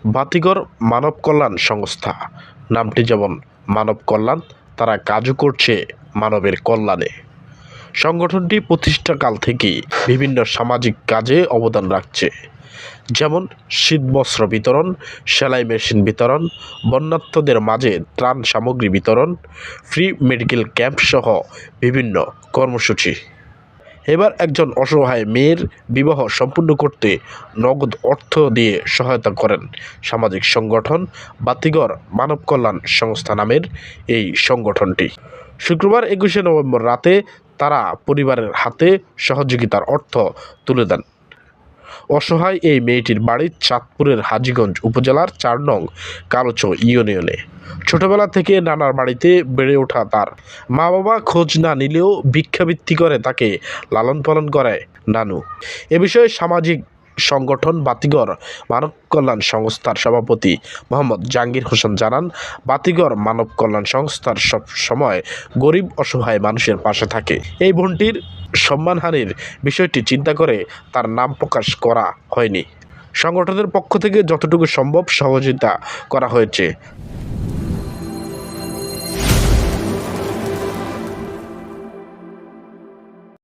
বাতিঘর মানব কল্যাণ সংস্থা নামটি যেমন মানব কল্যাণ, তারা কাজও করছে মানবের কল্যাণে। সংগঠনটি প্রতিষ্ঠাকাল থেকেই বিভিন্ন সামাজিক কাজে অবদান রাখছে, যেমন শীতবস্ত্র বিতরণ, সেলাই মেশিন বিতরণ, বন্যার্তদের মাঝে ত্রাণ সামগ্রী বিতরণ, ফ্রি মেডিকেল ক্যাম্প সহ বিভিন্ন কর্মসূচি। এবার একজন অসহায় মেয়ের বিবাহ সম্পূর্ণ করতে নগদ অর্থ দিয়ে সহায়তা করেন সামাজিক সংগঠন বাতিঘর মানব কল্যাণ সংস্থা নামের এই সংগঠনটি। শুক্রবার 21শে নভেম্বর রাতে তারা পরিবারের হাতে সহযোগিতার অর্থ তুলে দেন। অসহায় এই মেয়েটির বাড়ি চাঁদপুরের হাজীগঞ্জ উপজেলার ৪ নং কালুচো ইউনিয়নে। ছোটবেলা থেকে নানার বাড়িতে বেড়ে ওঠা তার মা বাবা খোঁজ না নিলেও ভিক্ষাবৃত্তি করে তাকে লালন পালন করে নানু। এ বিষয়ে সামাজিক সংগঠন বাতিঘর মানব কল্যাণ সংস্থার সভাপতি মোহাম্মদ জাহাঙ্গীর হোসেন জানান, বাতিঘর মানব কল্যাণ সংস্থার সব সময় গরিব অসহায় মানুষের পাশে থাকে। এই বোনটির সম্মানহানির বিষয়টি চিন্তা করে তার নাম প্রকাশ করা হয়নি। সংগঠনের পক্ষ থেকে যতটুকু সম্ভব সহযোগিতা করা হয়েছে।